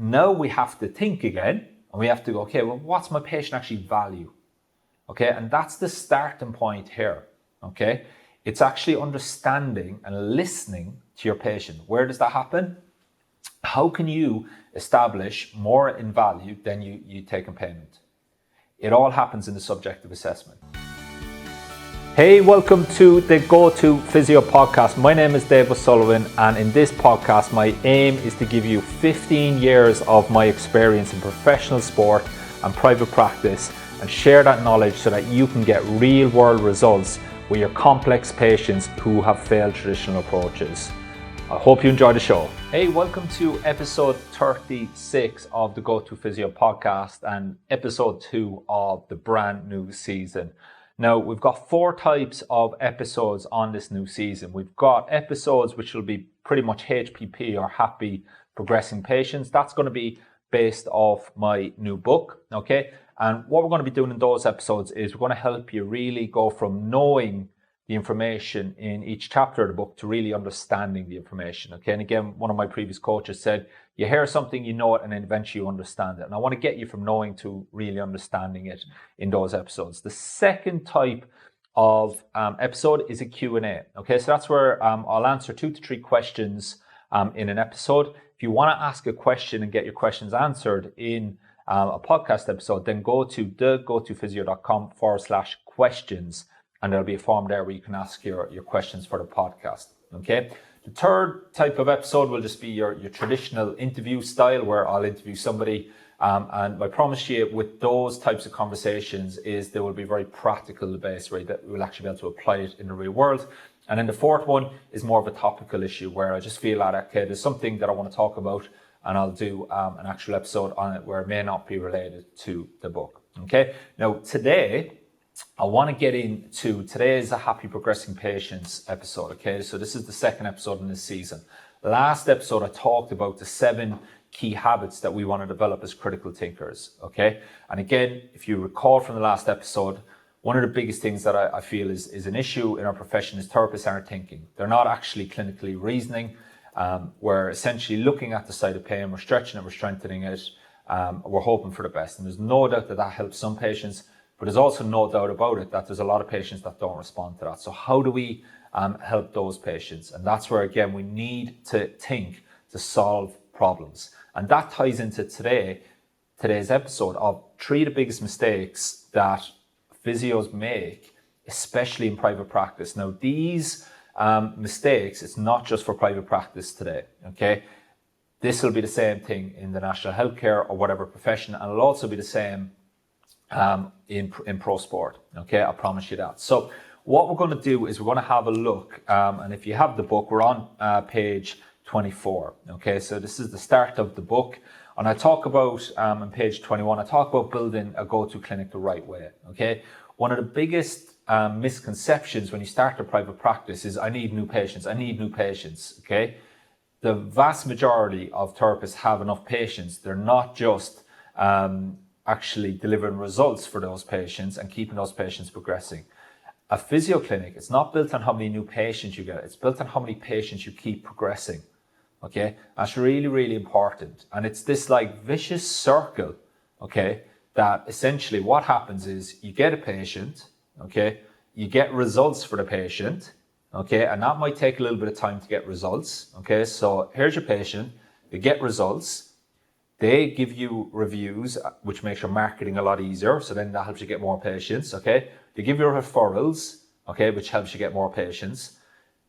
now we have to think again, and we have to go, okay, well, what's my patient actually value? Okay, and that's the starting point here, okay? It's actually understanding and listening to your patient. Where does that happen? How can you establish more in value than you take in payment? It all happens in the subjective assessment. Hey, welcome to the Go to Physio podcast. My name is Dave O'Sullivan, and in this podcast, my aim is to give you 15 years of my experience in professional sport and private practice and share that knowledge so that you can get real world results with your complex patients who have failed traditional approaches. I hope you enjoy the show. Hey, welcome to episode 36 of the Go to Physio podcast and episode 2 of the brand new season. Now, we've got 4 types of episodes on this new season. We've got episodes which will be pretty much HPP or happy progressing patients. That's going to be based off my new book, okay? And what we're going to be doing in those episodes is we're going to help you really go from knowing the information in each chapter of the book to really understanding the information, okay? And again, one of my previous coaches said, you hear something, you know it, and then eventually you understand it. And I want to get you from knowing to really understanding it in those episodes. The second type of episode is a Q&A, okay? So that's where I'll answer 2 to 3 questions in an episode. If you want to ask a question and get your questions answered in a podcast episode, then go to thegotophysio.com/questions. And there'll be a form there where you can ask your questions for the podcast, okay? The third type of episode will just be your traditional interview style where I'll interview somebody. And I promise you with those types of conversations is they will be very practical based, right? That we'll actually be able to apply it in the real world. And then the fourth one is more of a topical issue where I just feel like, okay, there's something that I want to talk about and I'll do an actual episode on it where it may not be related to the book, okay? Now, today, I want to get into, today is a happy progressing patients episode, okay? So this is the second episode in this season. Last episode, I talked about the 7 key habits that we want to develop as critical thinkers, okay? And again, if you recall from the last episode, one of the biggest things that I feel is an issue in our profession is therapists aren't thinking. They're not actually clinically reasoning. We're essentially looking at the site of pain, we're stretching it, we're strengthening it, we're hoping for the best. And there's no doubt that helps some patients. But there's also no doubt about it that there's a lot of patients that don't respond to that. So how do we help those patients? And that's where, again, we need to think to solve problems. And that ties into today's episode of 3 of the biggest mistakes that physios make, especially in private practice. Now, these mistakes, it's not just for private practice today, okay? This will be the same thing in the national healthcare or whatever profession, and it'll also be the same in pro sport, okay? I promise you that. So what we're going to do is we're going to have a look, and if you have the book, we're on page 24, okay? So this is the start of the book, and I talk about, on page 21, I talk about building a go-to clinic the right way, okay? One of the biggest misconceptions when you start a private practice is, I need new patients, okay? The vast majority of therapists have enough patients. They're not just actually delivering results for those patients and keeping those patients progressing. A physio clinic, it's not built on how many new patients you get, it's built on how many patients you keep progressing, okay? That's really, really important. And it's this like vicious circle, okay, that essentially what happens is you get a patient, okay, you get results for the patient, okay, and that might take a little bit of time to get results, okay? So here's your patient, you get results, they give you reviews, which makes your marketing a lot easier. So then that helps you get more patients, okay? They give you referrals, okay, which helps you get more patients.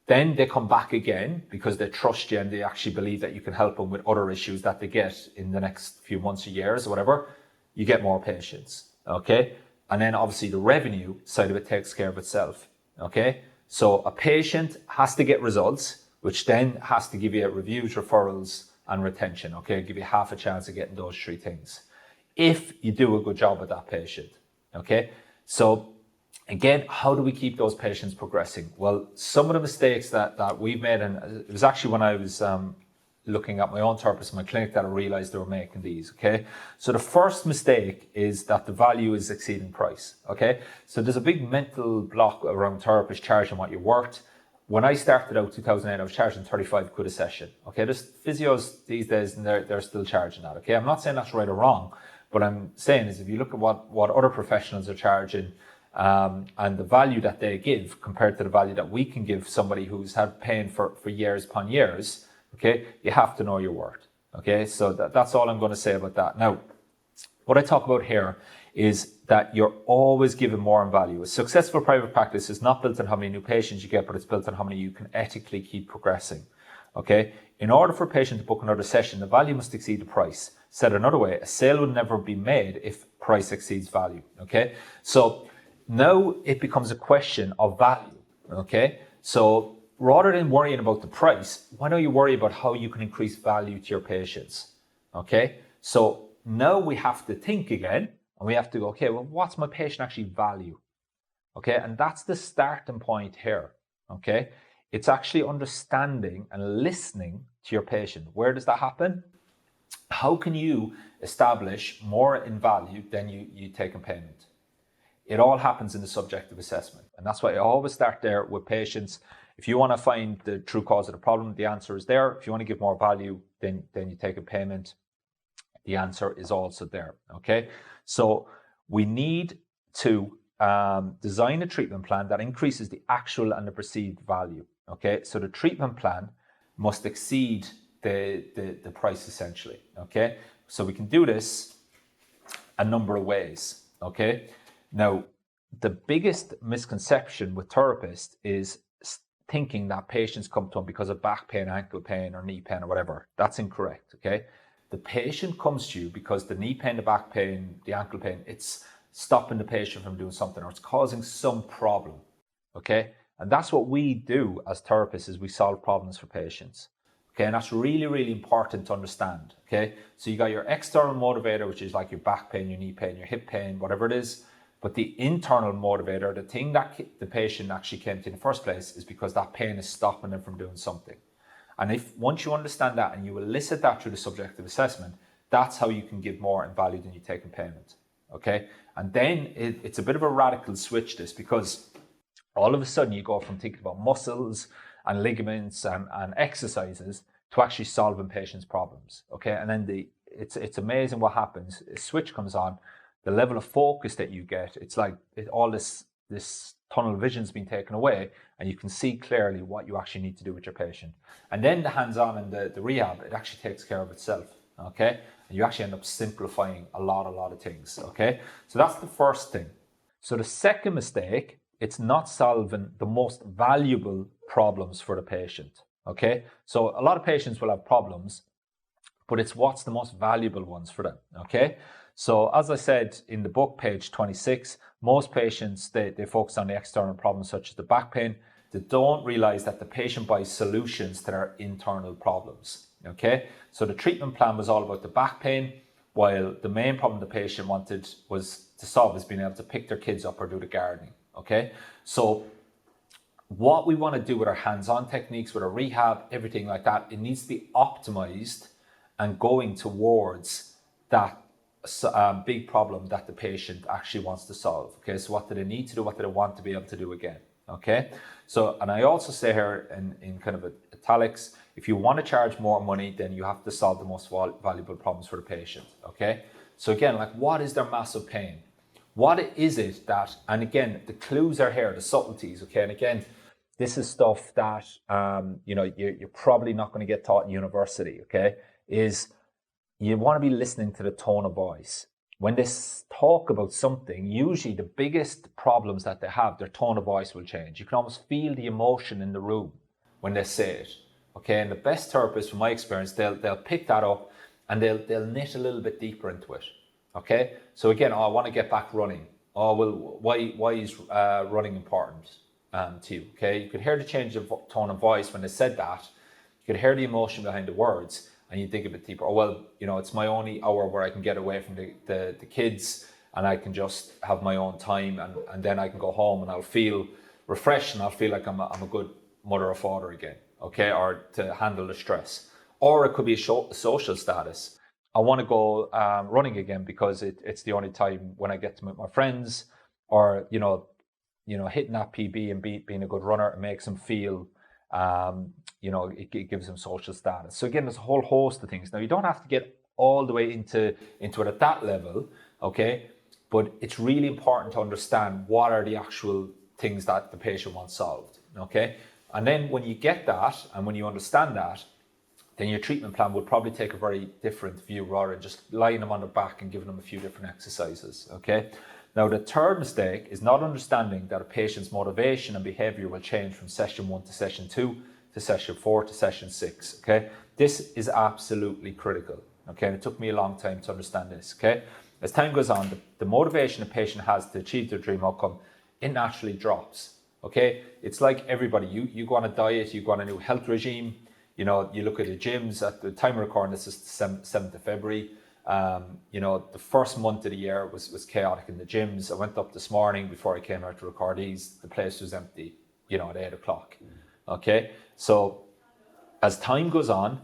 Then they come back again because they trust you and they actually believe that you can help them with other issues that they get in the next few months or years or whatever. You get more patients, okay? And then obviously the revenue side of it takes care of itself, okay? So a patient has to get results, which then has to give you reviews, referrals, and retention, okay? Give you half a chance of getting those 3 things if you do a good job with that patient, okay? So again, how do we keep those patients progressing? Well, some of the mistakes that we've made, and it was actually when I was looking at my own therapists in my clinic that I realized they were making these, okay? So the first mistake is that the value is exceeding price, okay? So there's a big mental block around therapists charging what you're worth. when I started out 2008, I was charging 35 quid a session. Okay, there's physios these days and they're still charging that. Okay, I'm not saying that's right or wrong, but I'm saying is if you look at what other professionals are charging and the value that they give compared to the value that we can give somebody who's had pain for years upon years, okay, you have to know your worth. Okay, so that's all I'm going to say about that. Now, what I talk about here is that you're always given more in value. A successful private practice is not built on how many new patients you get, but it's built on how many you can ethically keep progressing. Okay? In order for a patient to book another session, the value must exceed the price. Said another way, a sale would never be made if price exceeds value. Okay? So now it becomes a question of value. Okay? So rather than worrying about the price, why don't you worry about how you can increase value to your patients? Okay? So now we have to think again. And we have to go, okay, well, what's my patient actually value? Okay, and that's the starting point here. Okay, it's actually understanding and listening to your patient. Where does that happen? How can you establish more in value than you take in payment? It all happens in the subjective assessment. And that's why I always start there with patients. If you want to find the true cause of the problem, the answer is there. If you want to give more value, then you take a payment. The answer is also there. Okay. So we need to design a treatment plan that increases the actual and the perceived value. Okay, so the treatment plan must exceed the price essentially. Okay, so we can do this a number of ways. Okay, now the biggest misconception with therapists is thinking that patients come to them because of back pain, ankle pain, or knee pain, or whatever. That's incorrect. Okay. The patient comes to you because the knee pain, the back pain, the ankle pain, it's stopping the patient from doing something or it's causing some problem, okay? And that's what we do as therapists is we solve problems for patients, okay? And that's really, really important to understand, okay? So you got your external motivator, which is like your back pain, your knee pain, your hip pain, whatever it is. But the internal motivator, the thing that the patient actually came to in the first place is because that pain is stopping them from doing something. And if once you understand that and you elicit that through the subjective assessment, that's how you can give more in value than you take in payment. Okay. And then it's a bit of a radical switch this because all of a sudden you go from thinking about muscles and ligaments and exercises to actually solving patients' problems. Okay. And then it's amazing what happens. A switch comes on, the level of focus that you get, it's like all this tunnel vision's been taken away and you can see clearly what you actually need to do with your patient. And then the hands-on and the rehab, it actually takes care of itself, okay? And you actually end up simplifying a lot of things, okay? So that's the first thing. So the second mistake, it's not solving the most valuable problems for the patient, okay? So a lot of patients will have problems, but it's what's the most valuable ones for them, okay? So as I said in the book, page 26, most patients, they focus on the external problems such as the back pain. They don't realize that the patient buys solutions to their internal problems, okay? So the treatment plan was all about the back pain, while the main problem the patient wanted was to solve is being able to pick their kids up or do the gardening, okay? So what we want to do with our hands-on techniques, with our rehab, everything like that, it needs to be optimized and going towards that big problem that the patient actually wants to solve. Okay, so what do they need to do? What do they want to be able to do again? Okay, so, and I also say here in kind of italics, if you want to charge more money, then you have to solve the most valuable problems for the patient. Okay, so again, like what is their massive pain? What is it that, and again, the clues are here, the subtleties. Okay, and again, this is stuff that you're probably not going to get taught in university. Okay, is you want to be listening to the tone of voice. When they talk about something, usually the biggest problems that they have, their tone of voice will change. You can almost feel the emotion in the room when they say it. Okay, and the best therapists, from my experience, they'll pick that up and they'll knit a little bit deeper into it. Okay, so again, I want to get back running. Oh well, why is running important to you? Okay, you could hear the change of tone of voice when they said that. You could hear the emotion behind the words. And you dig a bit deeper. Oh, well, it's my only hour where I can get away from the kids and I can just have my own time and then I can go home and I'll feel refreshed and I'll feel like I'm a good mother or father again, okay, or to handle the stress. Or it could be a social status. I want to go running again because it's the only time when I get to meet my friends, or, hitting that PB and being a good runner, it makes them feel It gives them social status. So again, there's a whole host of things. Now, you don't have to get all the way into it at that level, okay? But it's really important to understand what are the actual things that the patient wants solved, okay? And then when you get that, and when you understand that, then your treatment plan would probably take a very different view rather than just lying them on their back and giving them a few different exercises, okay? Now, the third mistake is not understanding that a patient's motivation and behavior will change from session 1 to session 2 to session 4 to session 6, okay? This is absolutely critical, okay? And it took me a long time to understand this, okay? As time goes on, the motivation a patient has to achieve their dream outcome, it naturally drops, okay? It's like everybody, you go on a diet, you go on a new health regime, you look at the gyms. At the time of recording, this is the 7th of February. The first month of the year was chaotic in the gyms. I went up this morning before I came out to record these. The place was empty, at 8 o'clock. Okay, so as time goes on,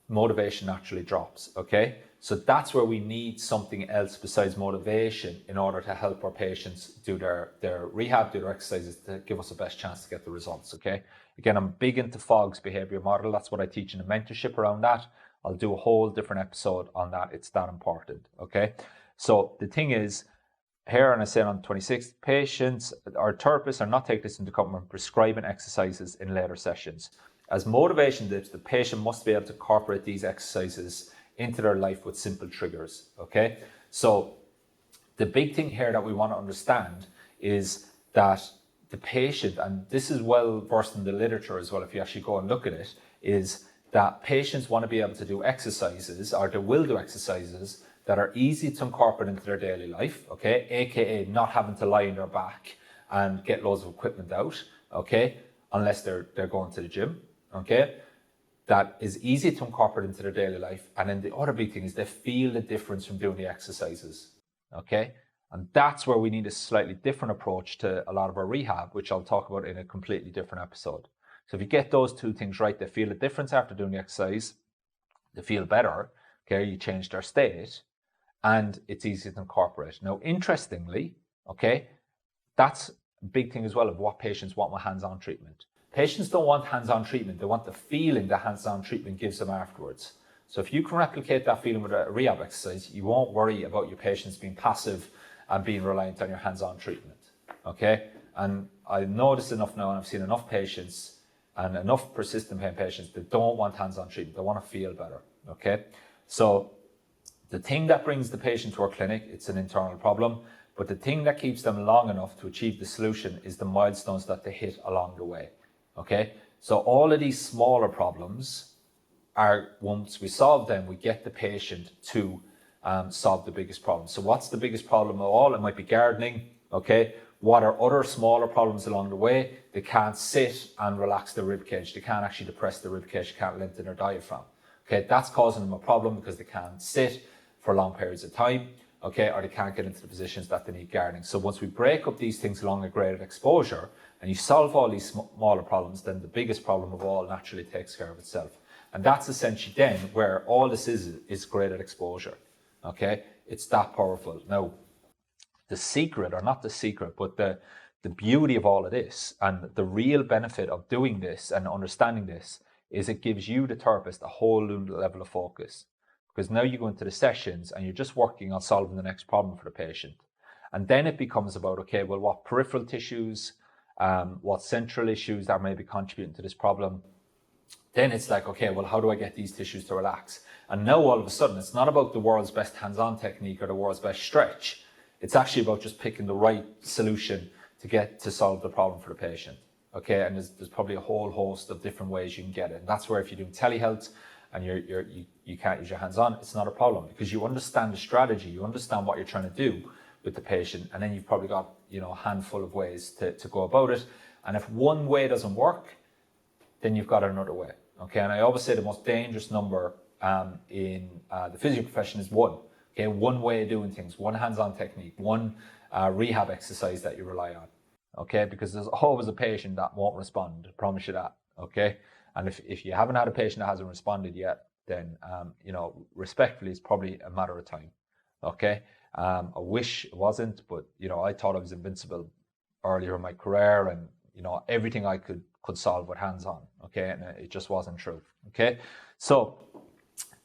motivation naturally drops. Okay, so that's where we need something else besides motivation in order to help our patients do their rehab, do their exercises to give us the best chance to get the results. Okay, again, I'm big into Fogg's behavior model. That's what I teach in a mentorship around that. I'll do a whole different episode on that. It's that important, okay? So the thing is, here, and I said on the 26th, patients or therapists are not taking this into account when prescribing exercises in later sessions. As motivation dips, the patient must be able to incorporate these exercises into their life with simple triggers, okay? So the big thing here that we want to understand is that the patient, and this is well versed in the literature as well, if you actually go and look at it, is that patients want to be able to do exercises, or they will do exercises that are easy to incorporate into their daily life, okay? AKA not having to lie on their back and get loads of equipment out, okay? Unless they're going to the gym, okay? That is easy to incorporate into their daily life. And then the other big thing is they feel the difference from doing the exercises, okay? And that's where we need a slightly different approach to a lot of our rehab, which I'll talk about in a completely different episode. So if you get those two things right, they feel a difference after doing the exercise, they feel better, okay, you change their state, and it's easy to incorporate. Now, interestingly, okay, that's a big thing as well of what patients want with hands-on treatment. Patients don't want hands-on treatment, they want the feeling that hands-on treatment gives them afterwards. So if you can replicate that feeling with a rehab exercise, you won't worry about your patients being passive and being reliant on your hands-on treatment, okay? And I know this enough now, and I've seen enough patients and enough persistent pain patients that don't want hands-on treatment. They want to feel better, okay? So the thing that brings the patient to our clinic, it's an internal problem, but the thing that keeps them long enough to achieve the solution is the milestones that they hit along the way, okay? So all of these smaller problems are, once we solve them, we get the patient to solve the biggest problem. So what's the biggest problem of all? It might be gardening, okay? What are other smaller problems along the way? They can't sit and relax their rib cage. They can't actually depress their rib cage. They can't lengthen their diaphragm. Okay, that's causing them a problem because they can't sit for long periods of time, okay, or they can't get into the positions that they need gardening. So once we break up these things along a graded exposure and you solve all these smaller problems, then the biggest problem of all naturally takes care of itself. And that's essentially then where all this is graded exposure, okay? It's that powerful. Now, the secret, or not the secret, but the beauty of all of this and the real benefit of doing this and understanding this is it gives you, the therapist, a whole new level of focus. Because now you go into the sessions and you're just working on solving the next problem for the patient. And then it becomes about, okay, well, what peripheral tissues, what central issues that may be contributing to this problem. Then it's like, okay, well, how do I get these tissues to relax? And now all of a sudden, it's not about the world's best hands-on technique or the world's best stretch. It's actually about just picking the right solution to solve the problem for the patient. Okay, and there's probably a whole host of different ways you can get it. And that's where if you're doing telehealth and you can't use your hands on, it's not a problem because you understand the strategy, you understand what you're trying to do with the patient, and then you've probably got a handful of ways to go about it. And if one way doesn't work, then you've got another way. Okay, and I always say the most dangerous number in the physio profession is one. Okay, one way of doing things, one hands-on technique, one rehab exercise that you rely on. Okay, because there's always a patient that won't respond, I promise you that. Okay, and if you haven't had a patient that hasn't responded yet, then respectfully, it's probably a matter of time. Okay, I wish it wasn't, but I thought I was invincible earlier in my career, and everything I could could solve with hands-on, okay? And it just wasn't true, okay? So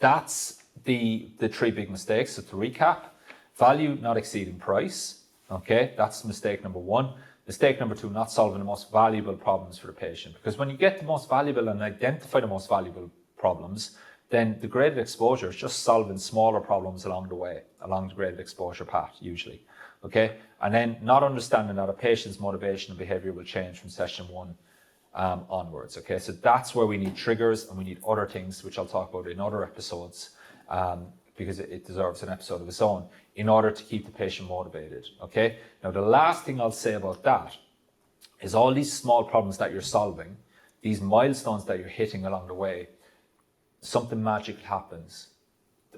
that's the three big mistakes. So to recap, value not exceeding price, okay? That's mistake number one. Mistake number two, not solving the most valuable problems for the patient. Because when you get the most valuable and identify the most valuable problems, then the graded exposure is just solving smaller problems along the way, along the graded exposure path usually, okay? And then not understanding that a patient's motivation and behavior will change from session one onwards, okay? So that's where we need triggers, and we need other things, which I'll talk about in other episodes, because it deserves an episode of its own, in order to keep the patient motivated, okay? Now, the last thing I'll say about that is all these small problems that you're solving, these milestones that you're hitting along the way, something magical happens.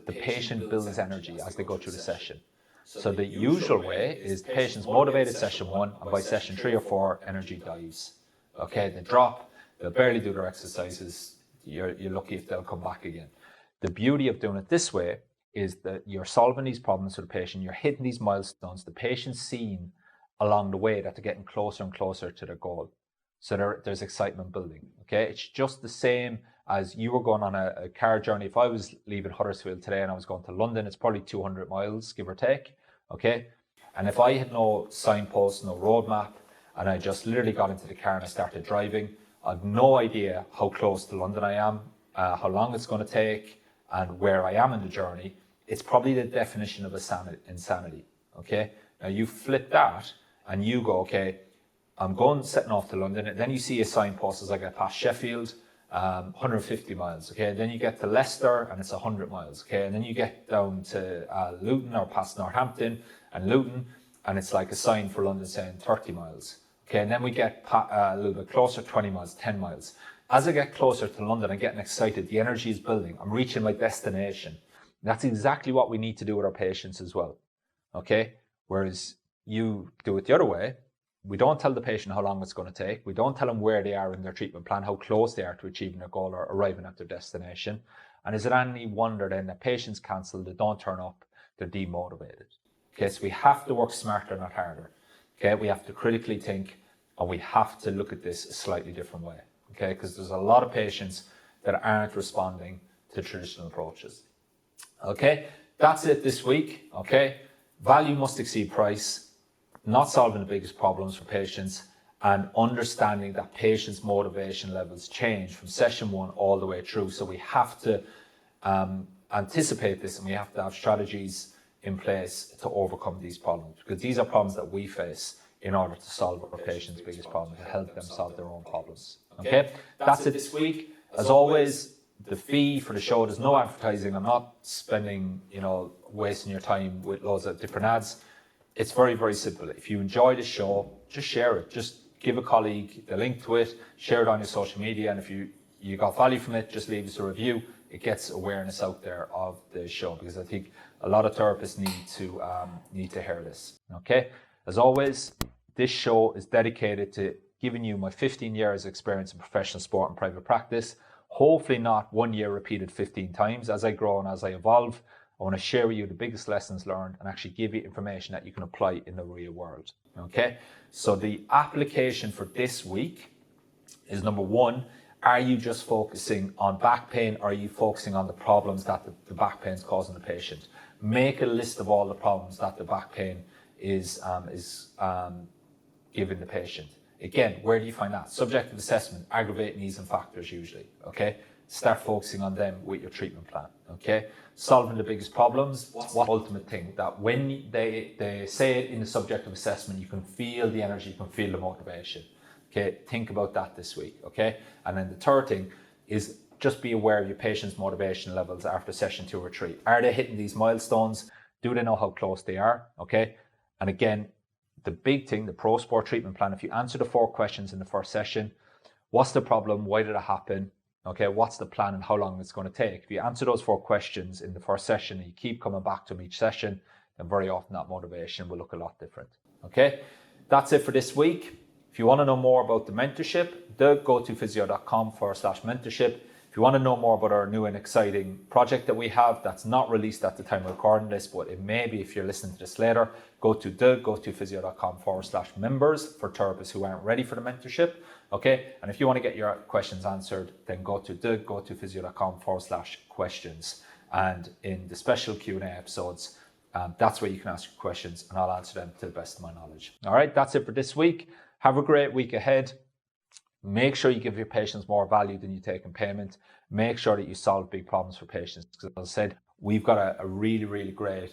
The patient builds energy as they go through the session. So the usual way is the patient's motivated session one, and by session 3 or 4, energy dies. Okay, they drop, they'll barely do their exercises, you're lucky if they'll come back again. The beauty of doing it this way is that you're solving these problems for the patient, you're hitting these milestones, the patient's seeing along the way that they're getting closer and closer to their goal. So there's excitement building, okay? It's just the same as you were going on a car journey. If I was leaving Huddersfield today and I was going to London, it's probably 200 miles, give or take, okay? And if I had no signpost, no roadmap, and I just literally got into the car and I started driving, I've no idea how close to London I am, how long it's going to take, and where I am in the journey. It's probably the definition of insanity, okay? Now you flip that and you go, okay, I'm setting off to London, and then you see a signpost as I get past Sheffield, 150 miles, okay? Then you get to Leicester and it's 100 miles, okay? And then you get down to Luton or past Northampton and Luton, and it's like a sign for London saying 30 miles, okay? And then we get a little bit closer, 20 miles, 10 miles. As I get closer to London, I'm getting excited, the energy is building, I'm reaching my destination. That's exactly what we need to do with our patients as well, okay? Whereas you do it the other way, we don't tell the patient how long it's going to take. We don't tell them where they are in their treatment plan, how close they are to achieving their goal or arriving at their destination. And is it any wonder then that patients cancel, they don't turn up, they're demotivated? Okay, so we have to work smarter, not harder. Okay, we have to critically think, and we have to look at this a slightly different way. Okay, because there's a lot of patients that aren't responding to traditional approaches. Okay, that's it this week. Okay, value must exceed price, not solving the biggest problems for patients, and understanding that patients' motivation levels change from session one all the way through. So we have to anticipate this, and we have to have strategies in place to overcome these problems, because these are problems that we face in order to solve our patients' biggest problems, to help them solve their own problems. Okay, that's it this week. As always, the fee for the show, there's no advertising. I'm not spending, wasting your time with loads of different ads. It's very, very simple. If you enjoy the show, just share it. Just give a colleague the link to it, share it on your social media, and if you got value from it, just leave us a review. It gets awareness out there of the show, because I think a lot of therapists need to hear this. Okay. As always, this show is dedicated to giving you my 15 years experience in professional sport and private practice. Hopefully not 1 year repeated 15 times. As I grow and as I evolve, I want to share with you the biggest lessons learned and actually give you information that you can apply in the real world. Okay. So the application for this week is, number one, are you just focusing on back pain, or are you focusing on the problems that the back pain is causing the patient? Make a list of all the problems that the back pain is giving the patient. Again, where do you find that? Subjective assessment, aggravating easing factors usually, okay? Start focusing on them with your treatment plan, okay? Solving the biggest problems, what's the ultimate thing? That when they say it in the subjective assessment, you can feel the energy, you can feel the motivation. Okay, think about that this week, okay? And then the third thing is just be aware of your patient's motivation levels after session 2 or 3. Are they hitting these milestones? Do they know how close they are, okay? And again, the big thing, the Pro Sport treatment plan, if you answer the 4 questions in the first session, what's the problem? Why did it happen? Okay, what's the plan and how long it's going to take? If you answer those 4 questions in the first session and you keep coming back to them each session, then very often that motivation will look a lot different, okay? That's it for this week. If you want to know more about the mentorship, go to physio.com/mentorship. If you want to know more about our new and exciting project that we have that's not released at the time of recording this, but it may be if you're listening to this later, go to physio.com/members for therapists who aren't ready for the mentorship. Okay, and if you want to get your questions answered, then go to physio.com/questions. And in the special Q&A episodes, that's where you can ask your questions and I'll answer them to the best of my knowledge. All right, that's it for this week. Have a great week ahead. Make sure you give your patients more value than you take in payment. Make sure that you solve big problems for patients. Because as I said, we've got a really, really great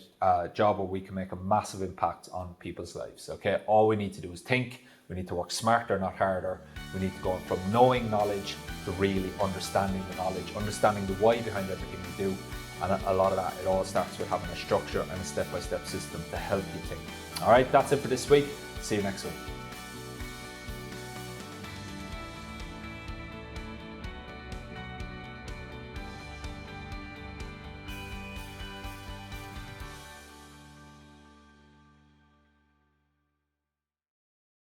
job where we can make a massive impact on people's lives. Okay, all we need to do is think. We need to work smarter, not harder. We need to go from knowing knowledge to really understanding the knowledge, understanding the why behind everything we do. And a lot of that, it all starts with having a structure and a step-by-step system to help you think. All right, that's it for this week. See you next week.